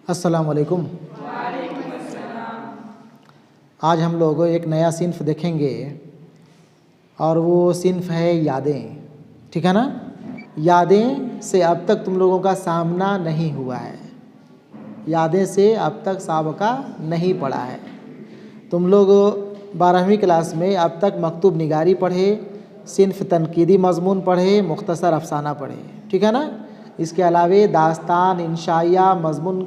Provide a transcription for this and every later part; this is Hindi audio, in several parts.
अस्सलाम वालेकुम। आज हम लोग एक नया सिन्फ देखेंगे और वो सिन्फ है यादें। ठीक है ना। यादें से अब तक तुम लोगों का सामना नहीं हुआ है, यादें से अब तक साबका नहीं पढ़ा है। तुम लोग 12वीं क्लास में अब तक मकतूब निगारी पढ़े, सिन्फ तनकीदी मज़मून पढ़े, मुख्तसर अफसाना पढ़े। ठीक है ना। इसके अलावे दास्तान, इंशाइया, मज़मून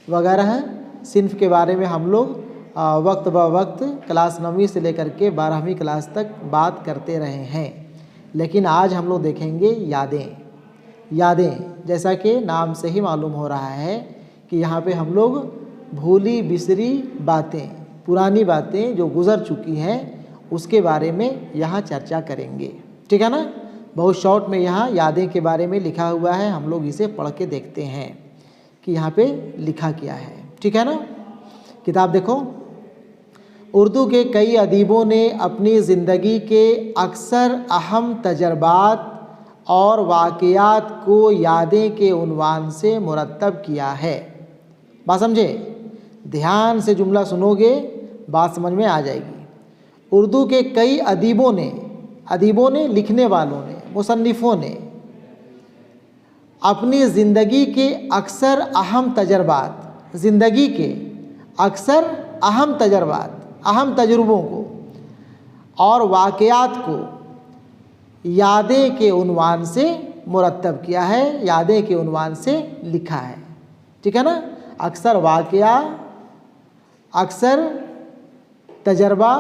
वगैरह सिन्फ के बारे में हम लोग वक्त ब वक्त क्लास 9वीं से लेकर के 12वीं क्लास तक बात करते रहे हैं। लेकिन आज हम लोग देखेंगे यादें। यादें जैसा कि नाम से ही मालूम हो रहा है कि यहाँ पे हम लोग भूली बिसरी बातें, पुरानी बातें जो गुज़र चुकी हैं उसके बारे में यहाँ चर्चा करेंगे। ठीक है ना। बहुत शॉर्ट में यहाँ यादें के बारे में लिखा हुआ है, हम लोग इसे पढ़ के देखते हैं कि यहाँ पे लिखा क्या है। ठीक है ना। किताब देखो। उर्दू के कई अदीबों ने अपनी ज़िंदगी के अक्सर अहम तजर्बात और वाक़यात को यादें के उन्वान से मुरत्तब किया है। बात समझे, ध्यान से जुमला सुनोगे बात समझ में आ जाएगी। उर्दू के कई अदीबों ने लिखने वालों ने, मुसन्निफ़ों ने अपनी ज़िंदगी के अक्सर अहम तजर्बात, ज़िंदगी के अक्सर अहम तजर्बात, अहम तजुर्बों को और वाक़यात को यादें के उन्वान से मुरत्तब किया है, यादें के उन्वान से लिखा है। ठीक है ना। अक्सर वाक़या, अक्सर तजर्बा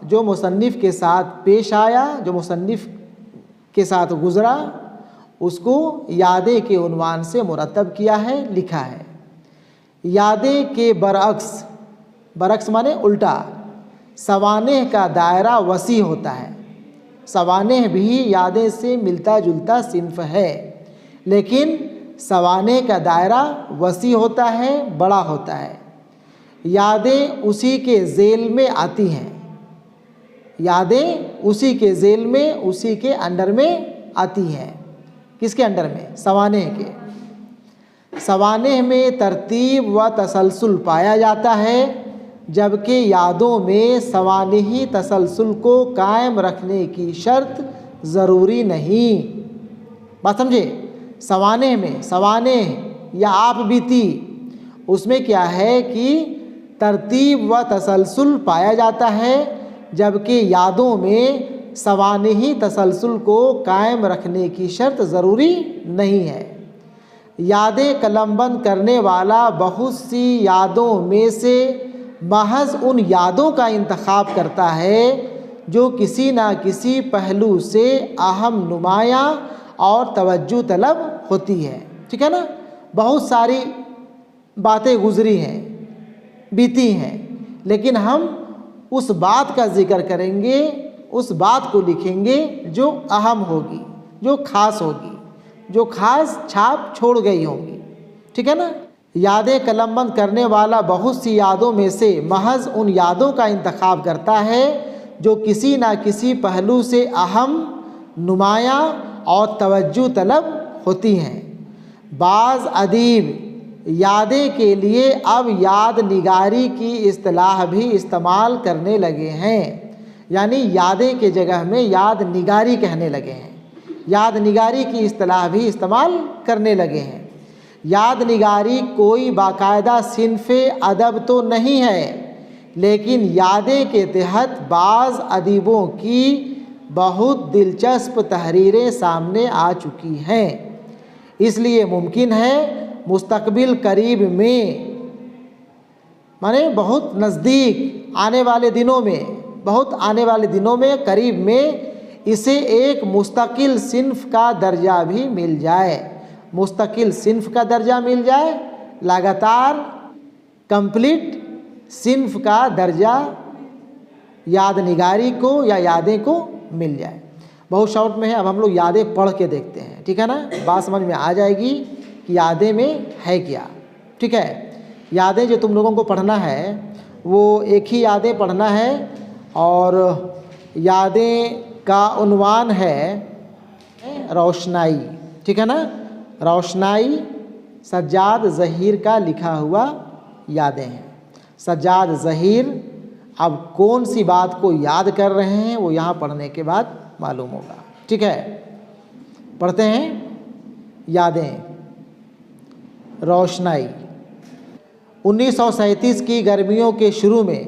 जो मुसन्निफ़ के साथ पेश आया, जो मुसन्निफ़ के साथ गुज़रा, उसको यादें के उन्वान से मुरत्तब किया है, लिखा है। यादें के बरअक्स, बरअक्स माने उल्टा, सवानेह का दायरा वसी होता है। सवानेह भी यादें से मिलता जुलता सिन्फ है, लेकिन सवानेह का दायरा वसी होता है, बड़ा होता है। यादें उसी के ज़ेल में आती हैं, यादें उसी के ज़ेल में, उसी के अंडर में आती हैं। किसके अंडर में? सवानेह के। सवानेह में तरतीब व तसलसल पाया जाता है, जबकि यादों में सवानेही तसलसल को कायम रखने की शर्त ज़रूरी नहीं। बात समझे। सवानेह में, सवानेह या आप बीती, उसमें क्या है कि तरतीब व तसलसल पाया जाता है, जबकि यादों में सवानेही तसलसल को कायम रखने की शर्त ज़रूरी नहीं है। यादें कलमबंद करने वाला बहुत सी यादों में से महज उन यादों का इंतखाब करता है जो किसी न किसी पहलू से अहम, नुमायाँ और तवज्जो तलब होती है। ठीक है ना। बहुत सारी बातें गुजरी हैं, बीती हैं, लेकिन हम उस बात का जिक्र करेंगे, उस बात को लिखेंगे जो अहम होगी, जो ख़ास होगी, जो ख़ास छाप छोड़ गई होंगी। ठीक है ना। यादें कलमबंद करने वाला बहुत सी यादों में से महज उन यादों का इंतखाब करता है जो किसी न किसी पहलू से अहम, नुमायाँ और तवज्जो तलब होती हैं। बाज़ अदीब यादें के लिए अब याद निगारी की इस्तिलाह भी इस्तेमाल करने लगे हैं, यानी यादें के जगह में याद निगारी कहने लगे हैं, याद निगारी की इस्तिलाह भी इस्तेमाल करने लगे हैं। याद निगारी कोई बाकायदा सिन्फ़े अदब तो नहीं है, लेकिन यादें के तहत बाज़ अदीबों की बहुत दिलचस्प तहरीरें सामने आ चुकी हैं। इसलिए मुमकिन है मुस्तकबिल करीब में, माने बहुत नज़दीक आने वाले दिनों में, बहुत आने वाले दिनों में, करीब में इसे एक मुस्तकिल सिन्फ का दर्जा भी मिल जाए, मुस्तकिल सिन्फ का दर्जा मिल जाए, लगातार कंप्लीट सिन्फ का दर्जा याद निगारी को या यादें को मिल जाए। बहुत शॉर्ट में है, अब हम लोग यादें पढ़ के देखते हैं। ठीक है ना। बात समझ में आ जाएगी कि यादें में है क्या। ठीक है। यादें जो तुम लोगों को पढ़ना है वो एक ही यादें पढ़ना है, और यादें का उन्वान है रोशनाई। ठीक है ना। रोशनाई सज्जाद ज़हीर का लिखा हुआ यादें हैं। सज्जाद ज़हीर अब कौन सी बात को याद कर रहे हैं वो यहाँ पढ़ने के बाद मालूम होगा। ठीक है, पढ़ते हैं। यादें। रोशनाई। 1937 की गर्मियों के शुरू में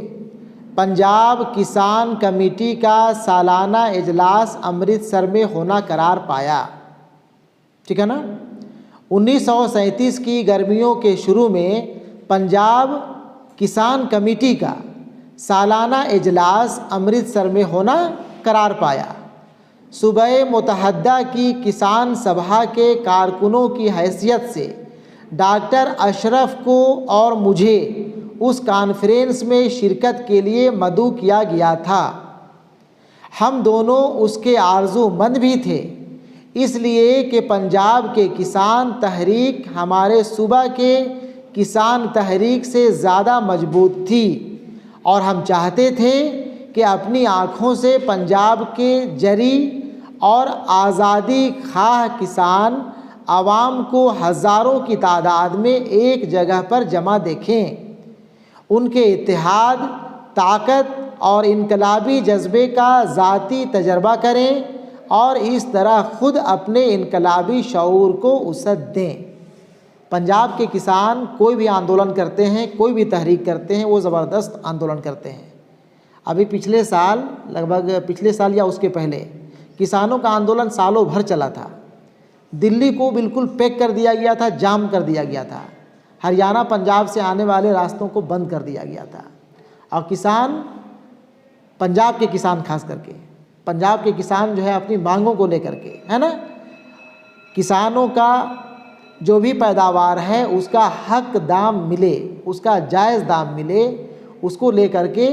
पंजाब किसान कमेटी का सालाना इजलास अमृतसर में होना करार पाया। ठीक है ना। 1937 की गर्मियों के शुरू में पंजाब किसान कमेटी का सालाना इजलास अमृतसर में होना करार पाया। सूबे मुतहद्दा की किसान सभा के कारकुनों की हैसियत से डॉक्टर अशरफ को और मुझे उस कॉन्फ्रेंस में शिरकत के लिए मदऊ किया गया था। हम दोनों उसके आरज़ूमंद भी थे, इसलिए कि पंजाब के किसान तहरीक हमारे सूबा के किसान तहरीक से ज़्यादा मजबूत थी और हम चाहते थे कि अपनी आँखों से पंजाब के जरी और आज़ादी खाह किसान आवाम को हज़ारों की तादाद में एक जगह पर जमा देखें, उनके इत्तेहाद, ताकत और इनकलाबी जज्बे का ज़ाती तजर्बा करें और इस तरह ख़ुद अपने इनकलाबी शऊर को वसअत दें। पंजाब के किसान कोई भी आंदोलन करते हैं, कोई भी तहरीक करते हैं, वो ज़बरदस्त आंदोलन करते हैं। अभी पिछले साल, लगभग पिछले साल या उसके पहले, किसानों का आंदोलन सालों भर चला था। दिल्ली को बिल्कुल पैक कर दिया गया था, जाम कर दिया गया था। हरियाणा पंजाब से आने वाले रास्तों को बंद कर दिया गया था। और किसान, पंजाब के किसान खास करके, पंजाब के किसान जो है अपनी मांगों को लेकर के, है ना, किसानों का जो भी पैदावार है उसका हक दाम मिले, उसका जायज़ दाम मिले, उसको लेकर के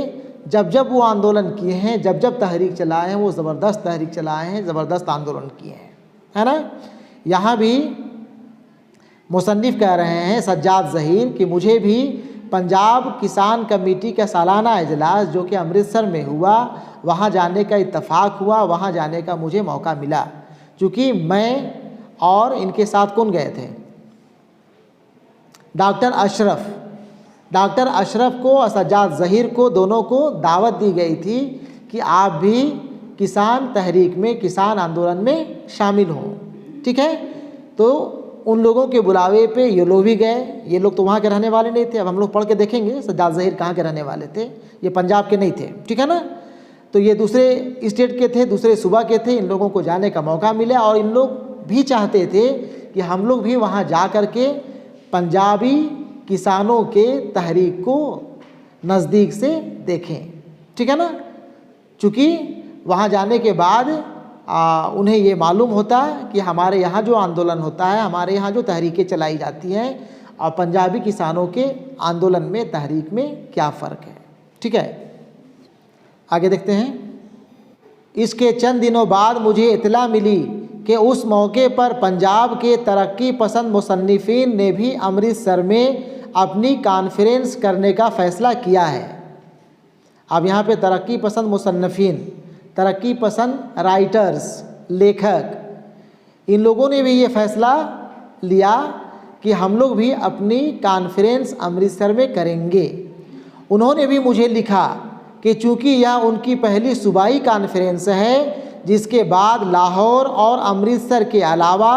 जब जब वो आंदोलन किए हैं, जब जब तहरीक चलाए हैं, वो ज़बरदस्त तहरीक चलाए हैं, ज़बरदस्त आंदोलन किए हैं, है ना। यहाँ भी मुसन्निफ़ कह रहे हैं सज्जाद ज़हीर कि मुझे भी पंजाब किसान कमेटी का सालाना इजलास जो कि अमृतसर में हुआ, वहाँ जाने का इत्तफ़ाक़ हुआ, वहाँ जाने का मुझे मौका मिला। चूँकि मैं और इनके साथ कौन गए थे, डॉक्टर अशरफ को और सज्जाद ज़हीर को, दोनों को दावत दी गई थी कि आप भी किसान तहरीक में, किसान आंदोलन में शामिल हों। ठीक है, तो उन लोगों के बुलावे पे ये लोग भी गए। ये लोग तो वहाँ के रहने वाले नहीं थे। अब हम लोग पढ़ के देखेंगे सज्जाद ज़हीर कहाँ के रहने वाले थे, ये पंजाब के नहीं थे। ठीक है ना। तो ये दूसरे स्टेट के थे, दूसरे सूबा के थे। इन लोगों को जाने का मौका मिला और इन लोग भी चाहते थे कि हम लोग भी वहाँ जा कर के पंजाबी किसानों के तहरीक को नज़दीक से देखें। ठीक है ना। चूँकि वहाँ जाने के बाद उन्हें ये मालूम होता कि हमारे यहाँ जो आंदोलन होता है, हमारे यहाँ जो तहरीकें चलाई जाती हैं और पंजाबी किसानों के आंदोलन में, तहरीक में क्या फ़र्क है। ठीक है, आगे देखते हैं। इसके चंद दिनों बाद मुझे इत्तला मिली कि उस मौके पर पंजाब के तरक्की पसंद मुसन्निफ़ीन ने भी अमृतसर में अपनी कॉन्फ्रेंस करने का फ़ैसला किया है। अब यहाँ पे तरक्की पसंद मुसन्निफ़ीन, तरक्की पसंद राइटर्स, लेखक, इन लोगों ने भी ये फ़ैसला लिया कि हम लोग भी अपनी कॉन्फ्रेंस अमृतसर में करेंगे। उन्होंने भी मुझे लिखा कि चूँकि यह उनकी पहली सूबाई कॉन्फ्रेंस है, जिसके बाद लाहौर और अमृतसर के अलावा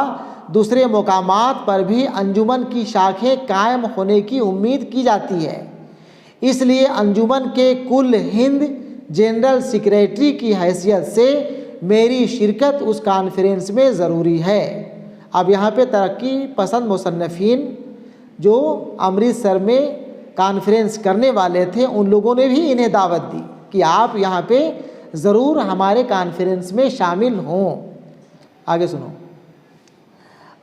दूसरे मुकामात पर भी अंजुमन की शाखें कायम होने की उम्मीद की जाती है, इसलिए अंजुमन के कुल हिंद जनरल सेक्रेटरी की हैसियत से मेरी शिरकत उस कॉन्फ्रेंस में ज़रूरी है। अब यहाँ पे तरक्की पसंद मुसन्निफ़ीन जो अमृतसर में कॉन्फ्रेंस करने वाले थे, उन लोगों ने भी इन्हें दावत दी कि आप यहाँ पे ज़रूर हमारे कॉन्फ्रेंस में शामिल हों। आगे सुनो।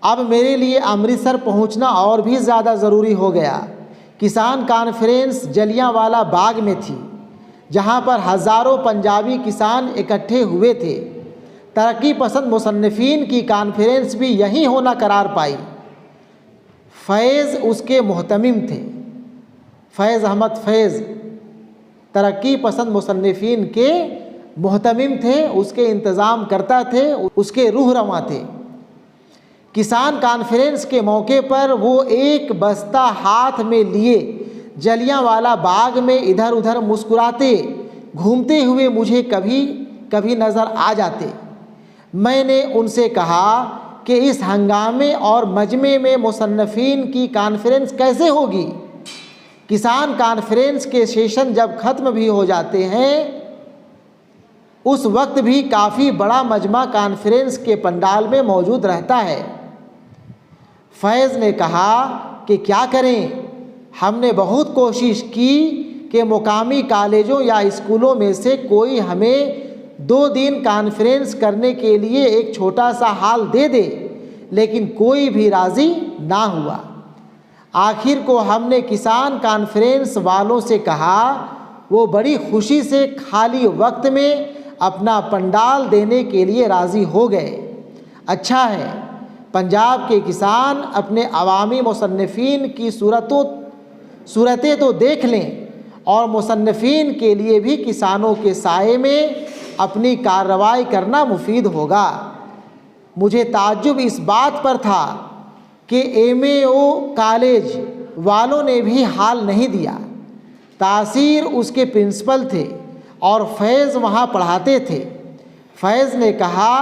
अब मेरे लिए अमृतसर पहुँचना और भी ज़्यादा ज़रूरी हो गया। किसान कॉन्फ्रेंस जलियांवाला बाग में थी, जहाँ पर हज़ारों पंजाबी किसान इकट्ठे हुए थे। तरक्की पसंद मुसन्निफ़ीन की कॉन्फ्रेंस भी यहीं होना करार पाई। फैज़ उसके मुहतमिम थे। फैज़ अहमद फैज़ तरक्की पसंद मुसन्निफ़ीन के मुहतमिम थे, उसके इंतज़ाम करता थे, उसके रूह रवां थे। किसान कॉन्फ्रेंस के मौके पर वो एक बस्ता हाथ में लिए जलियांवाला बाग में इधर उधर मुस्कुराते घूमते हुए मुझे कभी कभी नज़र आ जाते। मैंने उनसे कहा कि इस हंगामे और मजमे में मुसन्निफीन की कॉन्फ्रेंस कैसे होगी। किसान कॉन्फ्रेंस के सेशन जब ख़त्म भी हो जाते हैं उस वक्त भी काफ़ी बड़ा मजमा कॉन्फ्रेंस के पंडाल में मौजूद रहता है। फैज़ ने कहा कि क्या करें, हमने बहुत कोशिश की कि मुकामी कॉलेजों या स्कूलों में से कोई हमें 2 दिन कॉन्फ्रेंस करने के लिए एक छोटा सा हॉल दे दे, लेकिन कोई भी राज़ी ना हुआ। आखिर को हमने किसान कॉन्फ्रेंस वालों से कहा, वो बड़ी खुशी से खाली वक्त में अपना पंडाल देने के लिए राज़ी हो गए। अच्छा है, पंजाब के किसान अपने अवामी मुसन्निफीन की सूरतें तो देख लें और मुसन्निफीन के लिए भी किसानों के साये में अपनी कार्रवाई करना मुफीद होगा। मुझे ताज्जुब इस बात पर था कि MAO कॉलेज वालों ने भी हाल नहीं दिया। तासीर उसके प्रिंसिपल थे और फैज़ वहाँ पढ़ाते थे। फैज़ ने कहा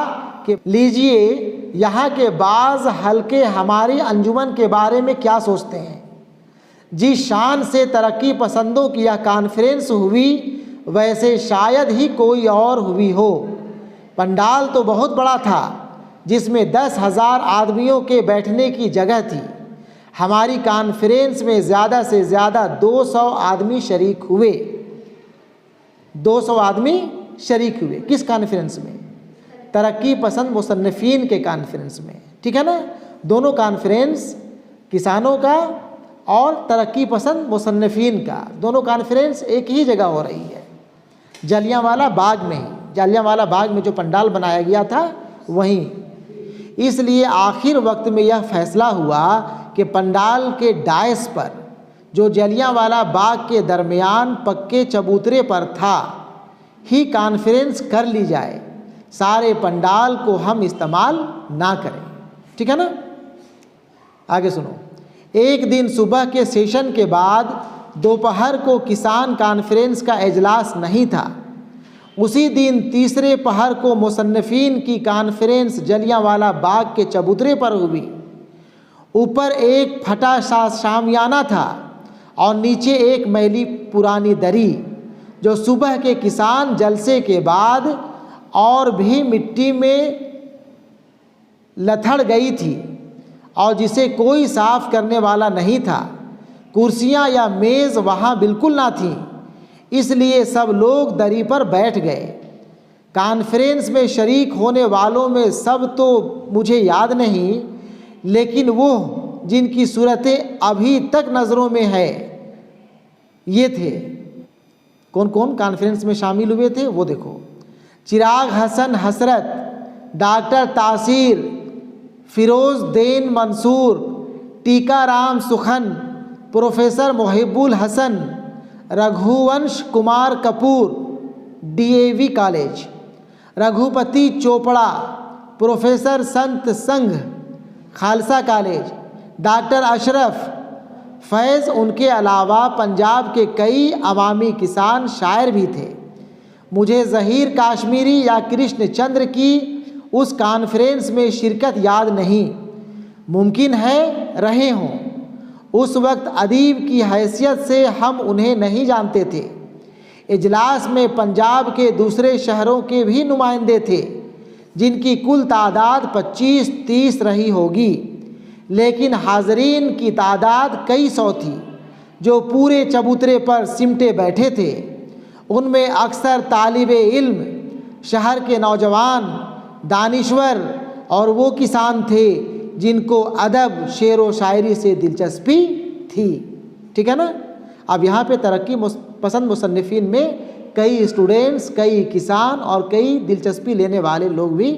कि लीजिए, यहाँ के बाज़ हल्के हमारी अंजुमन के बारे में क्या सोचते हैं। जिस शान से तरक्की पसंदों की यह कॉन्फ्रेंस हुई वैसे शायद ही कोई और हुई हो। पंडाल तो बहुत बड़ा था जिसमें 10,000 आदमियों के बैठने की जगह थी। हमारी कॉन्फ्रेंस में ज़्यादा से ज़्यादा 200 आदमी शरीक हुए। 200 आदमी शरीक हुए किस कॉन्फ्रेंस में? तरक्की पसंद मुसन्निफीन के कॉन्फ्रेंस में। ठीक है ना, दोनों कॉन्फ्रेंस किसानों का और तरक्की पसंद मुसन्निफीन का, दोनों कॉन्फ्रेंस एक ही जगह हो रही है, जलियांवाला बाग में ही। जलियांवाला बाग में जो पंडाल बनाया गया था वहीं। इसलिए आखिर वक्त में यह फैसला हुआ कि पंडाल के डायस पर जो जलियांवाला बाग के दरमियान पक्के चबूतरे पर था ही कॉन्फ्रेंस कर ली जाए, सारे पंडाल को हम इस्तेमाल ना करें। ठीक है ना। आगे सुनो। एक दिन सुबह के सेशन के बाद दोपहर को किसान कॉन्फ्रेंस का इजलास नहीं था। उसी दिन तीसरे पहर को मुसन्निफीन की कॉन्फ्रेंस जलियांवाला बाग के चबूतरे पर हुई। ऊपर एक फटा सा शामियाना था और नीचे एक मैली पुरानी दरी जो सुबह के किसान जलसे के बाद और भी मिट्टी में लथड़ गई थी और जिसे कोई साफ करने वाला नहीं था। कुर्सियां या मेज़ वहाँ बिल्कुल ना थीं, इसलिए सब लोग दरी पर बैठ गए। कॉन्फ्रेंस में शरीक होने वालों में सब तो मुझे याद नहीं, लेकिन वो जिनकी सूरतें अभी तक नज़रों में है ये थे। कौन कौन कॉन्फ्रेंस में शामिल हुए थे वो देखो। चिराग हसन हसरत, डॉक्टर तासीर, Firoz then Mansoor, Tikaram Sukhan, professor Mohibul Hasan, Raghuvansh Kumar Kapoor, DAV college, Raghupati Chopra, professor Sant Sangh, Khalsa college, doctor Ashraf Faiz. उनके अलावा पंजाब के कई अवामी किसान शायर भी थे। मुझे ज़हीर काश्मीरी या कृष्ण चंद्र की उस कॉन्फ्रेंस में शिरकत याद नहीं, मुमकिन है रहे हों। उस वक्त अदीब की हैसियत से हम उन्हें नहीं जानते थे। इजलास में पंजाब के दूसरे शहरों के भी नुमाइंदे थे जिनकी कुल तादाद 25-30 रही होगी, लेकिन हाज़रीन की तादाद कई सौ थी जो पूरे चबूतरे पर सिमटे बैठे थे। उनमें अक्सर तालिबे इल्म, शहर के नौजवान, दानिश्वर और वो किसान थे जिनको अदब शेर व शायरी से दिलचस्पी थी। ठीक है ना। अब यहाँ पे तरक्की पसंद मुसन्निफीन में कई स्टूडेंट्स, कई किसान और कई दिलचस्पी लेने वाले लोग भी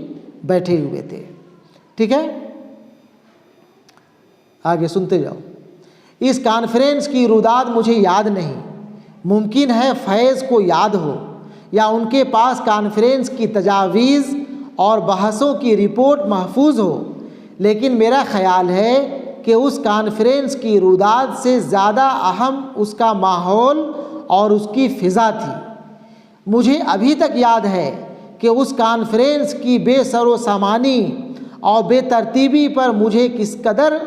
बैठे हुए थे। ठीक है, आगे सुनते जाओ। इस कॉन्फ्रेंस की रुदाद मुझे याद नहीं, मुमकिन है फैज़ को याद हो या उनके पास कॉन्फ्रेंस की तजावीज़ और बहसों की रिपोर्ट महफूज हो, लेकिन मेरा ख्याल है कि उस कॉन्फ्रेंस की रुदात से ज़्यादा अहम उसका माहौल और उसकी फ़िज़ा थी। मुझे अभी तक याद है कि उस कॉन्फ्रेंस की बेसरो सामानी और बेतरतीबी पर मुझे किस कदर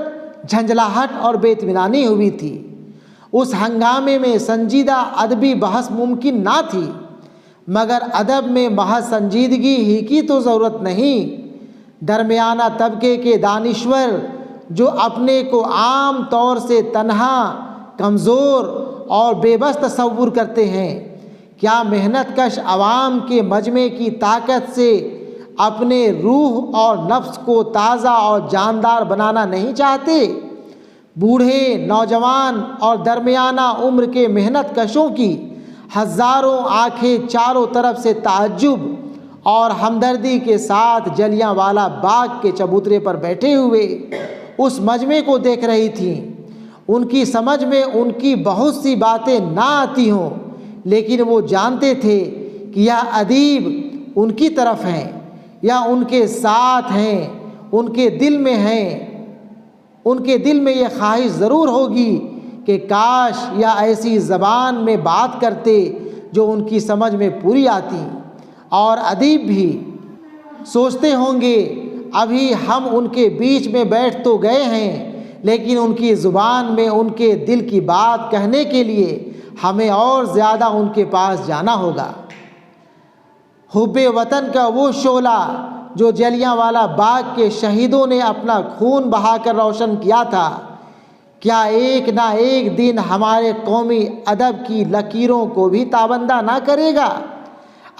झंझलाहट और बेइत्मीनानी हुई थी। उस हंगामे में संजीदा अदबी बहस मुमकिन ना थी, मगर अदब में महज संजीदगी ही की तो ज़रूरत नहीं। दरमियाना तबके के दानिश्वर जो अपने को आम तौर से तन्हा, कमज़ोर और बेबस तस्वुर करते हैं, क्या मेहनत कश अवाम के मजमे की ताकत से अपने रूह और नफ्स को ताज़ा और जानदार बनाना नहीं चाहते? बूढ़े, नौजवान और दरमियाना उम्र के मेहनत कशों की हज़ारों आँखें चारों तरफ से ताज्जुब और हमदर्दी के साथ जलियांवाला बाग के चबूतरे पर बैठे हुए उस मजमे को देख रही थीं। उनकी समझ में उनकी बहुत सी बातें ना आती हों, लेकिन वो जानते थे कि यह अदीब उनकी तरफ हैं या उनके साथ हैं, उनके दिल में हैं। उनके दिल में यह ख्वाहिश ज़रूर होगी कि काश या ऐसी ज़बान में बात करते जो उनकी समझ में पूरी आती। और अदीब भी सोचते होंगे, अभी हम उनके बीच में बैठ तो गए हैं, लेकिन उनकी ज़ुबान में उनके दिल की बात कहने के लिए हमें और ज़्यादा उनके पास जाना होगा। हुब्बे वतन का वो शोला जो जलियांवाला बाग के शहीदों ने अपना खून बहाकर रोशन किया था, क्या एक ना एक दिन हमारे कौमी अदब की लकीरों को भी ताबंदा ना करेगा?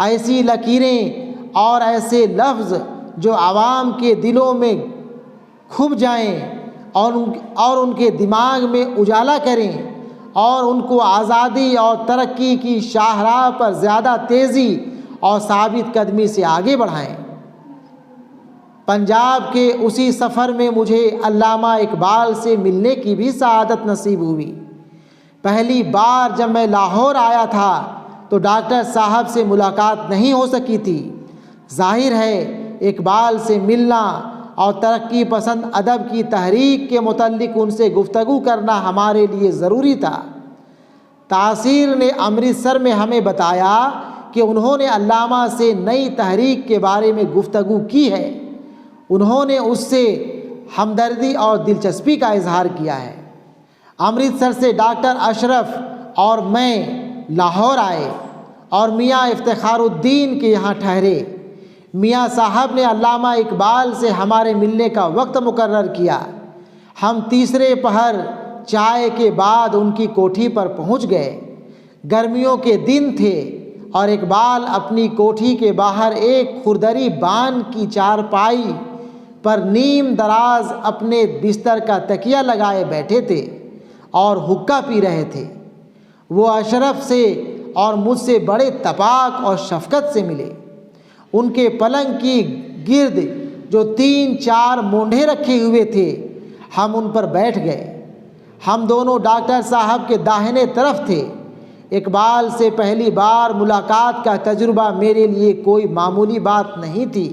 ऐसी लकीरें और ऐसे लफ्ज़ जो आवाम के दिलों में खुब जाएं और उनके दिमाग में उजाला करें और उनको आज़ादी और तरक्की की शाहराह पर ज़्यादा तेज़ी और साबित कदमी से आगे बढ़ाएं। पंजाब के उसी सफ़र में मुझे अल्लामा इकबाल से मिलने की भी सआदत नसीब हुई। पहली बार जब मैं लाहौर आया था तो डॉक्टर साहब से मुलाकात नहीं हो सकी थी। जाहिर है इकबाल से मिलना और तरक्की पसंद अदब की तहरीक के मुतल्लिक उनसे गुफ्तगू करना हमारे लिए ज़रूरी था। तासीर ने अमृतसर में हमें बताया कि उन्होंने अल्लामा से नई तहरीक के बारे में गुफ्तगू की है। उन्होंने उससे हमदर्दी और दिलचस्पी का इजहार किया है। अमृतसर से डॉक्टर अशरफ और मैं लाहौर आए और मियाँ इफ्तिखारुद्दीन के यहाँ ठहरे। मियाँ साहब ने अल्लामा इकबाल से हमारे मिलने का वक्त मुकर्रर किया। हम तीसरे पहर चाय के बाद उनकी कोठी पर पहुँच गए। गर्मियों के दिन थे और इकबाल अपनी कोठी के बाहर एक खुरदरी बान की चारपाई पर नीम दराज अपने बिस्तर का तकिया लगाए बैठे थे और हुक्का पी रहे थे। वो अशरफ से और मुझसे बड़े तपाक और शफ़क़त से मिले। उनके पलंग की गिर्द जो 3-4 मोंढे रखे हुए थे, हम उन पर बैठ गए। हम दोनों डॉक्टर साहब के दाहिने तरफ थे। इकबाल से पहली बार मुलाकात का तजुर्बा मेरे लिए कोई मामूली बात नहीं थी।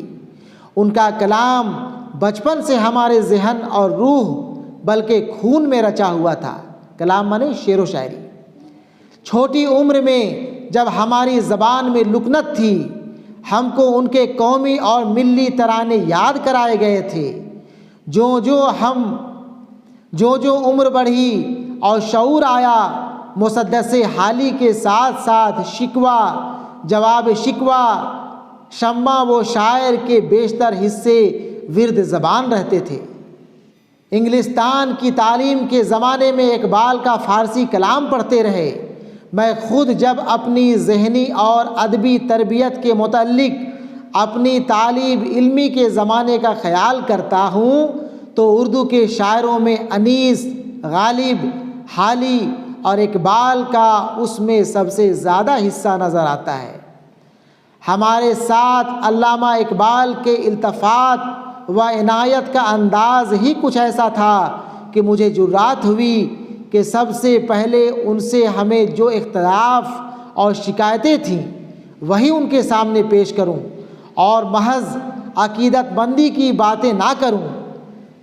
उनका कलाम बचपन से हमारे जहन और रूह बल्कि खून में रचा हुआ था। कलाम माने शेर व शायरी। छोटी उम्र में जब हमारी ज़बान में लुकनत थी, हमको उनके कौमी और मिली तराने याद कराए गए थे। जो जो उम्र बढ़ी और शऊर आया, मुसद्दसे हाली के साथ साथ शिकवा जवाब शिकवा शम्मा वो शायर के बेशतर हिस्से विर्द ज़बान रहते थे। इंग्लिस्तान की तालीम के ज़माने में इकबाल का फ़ारसी कलाम पढ़ते रहे। मैं ख़ुद जब अपनी ज़हनी और अदबी तरबियत के मुतल्लिक अपनी तालीब इल्मी के ज़माने का ख़याल करता हूँ तो उर्दू के शायरों में अनीस, गालिब, हाली और इकबाल का उसमें सबसे ज़्यादा हिस्सा नज़र आता है। हमारे साथ अल्लामा इकबाल के इल्तफ़ात व इनायत का अंदाज़ ही कुछ ऐसा था कि मुझे जुर्रात हुई कि सबसे पहले उनसे हमें जो इख्तिलाफ और शिकायतें थीं वही उनके सामने पेश करूं और महज अकीदतमंदी की बातें ना करूं।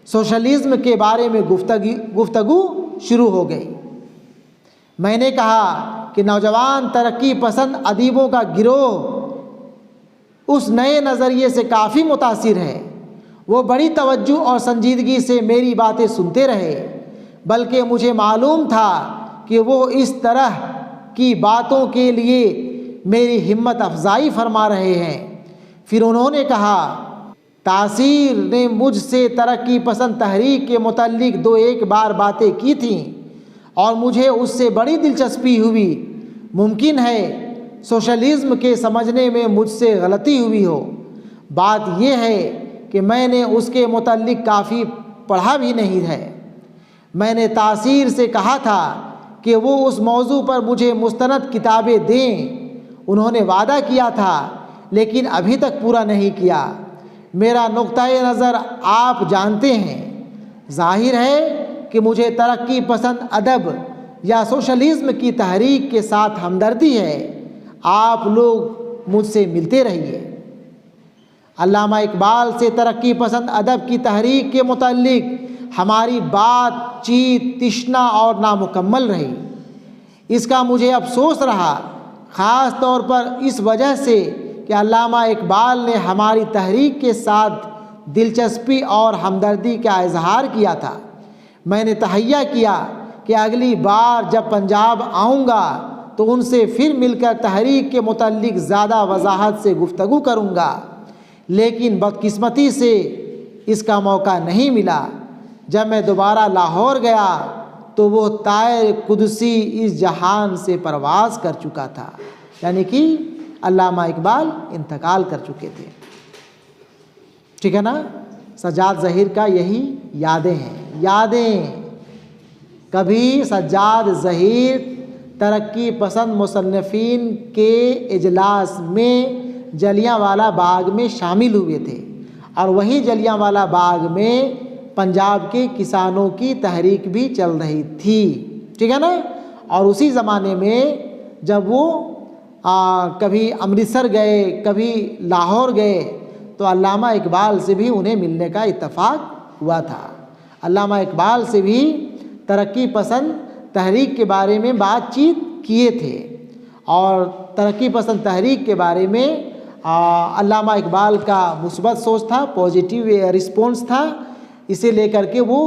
सोशलिज्म के बारे में गुफ्तगू शुरू हो गई। मैंने कहा कि नौजवान तरक्की पसंद अदीबों का गिरोह उस नए नज़रिए से काफ़ी मुतासिर है। वो बड़ी तवज्जो और संजीदगी से मेरी बातें सुनते रहे, बल्कि मुझे मालूम था कि वो इस तरह की बातों के लिए मेरी हिम्मत अफजाई फरमा रहे हैं। फिर उन्होंने कहा, तासीर ने मुझसे तरक्की पसंद तहरीक के मुतल्लिक 2-1 बार बातें की थीं और मुझे उससे बड़ी दिलचस्पी हुई। मुमकिन है सोशलिज्म के समझने में मुझसे गलती हुई हो। बात यह है कि मैंने उसके मुतल्लिक काफ़ी पढ़ा भी नहीं है। मैंने तासीर से कहा था कि वो उस मौजू पर मुझे मुस्तनद किताबें दें। उन्होंने वादा किया था, लेकिन अभी तक पूरा नहीं किया। मेरा नुक्ता-ए नज़र आप जानते हैं। जाहिर है कि मुझे तरक्की पसंद अदब या सोशलिज्म की तहरीक के साथ हमदर्दी है। आप लोग मुझसे मिलते रहिए। अल्लामा इकबाल से तरक्की पसंद अदब की तहरीक के मुतल्लिक हमारी बातचीत तिश्ना और नामुकम्मल रही। इसका मुझे अफसोस रहा, ख़ास तौर पर इस वजह से कि अल्लामा इकबाल ने हमारी तहरीक के साथ दिलचस्पी और हमदर्दी का इजहार किया था। मैंने तहैया किया कि अगली बार जब पंजाब आऊँगा तो उनसे फिर मिलकर तहरीक के मुतल्लिक ज़्यादा वजाहत से गुफ्तगू करूँगा, लेकिन बदकिस्मती से इसका मौका नहीं मिला। जब मैं दोबारा लाहौर गया तो वो तायर कुदसी इस जहान से परवाज़ कर चुका था, यानी कि अल्लामा इकबाल इंतकाल कर चुके थे। ठीक है ना। सज्जाद ज़हीर का यही यादें हैं। यादें कभी सज्जाद ज़हीर तरक्की पसंद मुसन्निफ़ीन के इजलास में जलियांवाला बाग में शामिल हुए थे और वहीं जलियांवाला बाग में पंजाब के किसानों की तहरीक भी चल रही थी। ठीक है ना। और उसी ज़माने में जब वो कभी अमृतसर गए, कभी लाहौर गए, तो अल्लामा इकबाल से भी उन्हें मिलने का इत्तफ़ाक हुआ था। अल्लामा इकबाल से भी तरक्की पसंद तहरीक के बारे में बातचीत किए थे और तरक्की पसंद तहरीक के बारे में अल्लामा इकबाल का मुस्बत सोच था, पॉजिटिव रिस्पॉन्स था। इसे लेकर के वो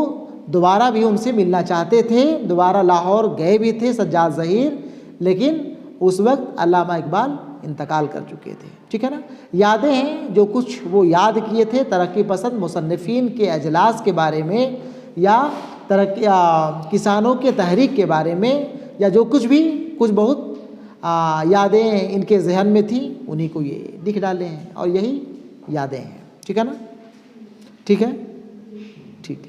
दोबारा भी उनसे मिलना चाहते थे। दोबारा लाहौर गए भी थे सज्जाद ज़हीर, लेकिन उस वक्त अल्लामा इकबाल इंतकाल कर चुके थे। ठीक है ना। यादें हैं जो कुछ वो याद किए थे तरक्की पसंद मुसन्निफ़ीन के अजलास के बारे में या किसानों के तहरीक के बारे में, या जो कुछ भी कुछ बहुत यादें इनके जहन में थी, उन्हीं को ये लिख डाले हैं और यही यादें हैं। ठीक है ना। ठीक है। ठीक है।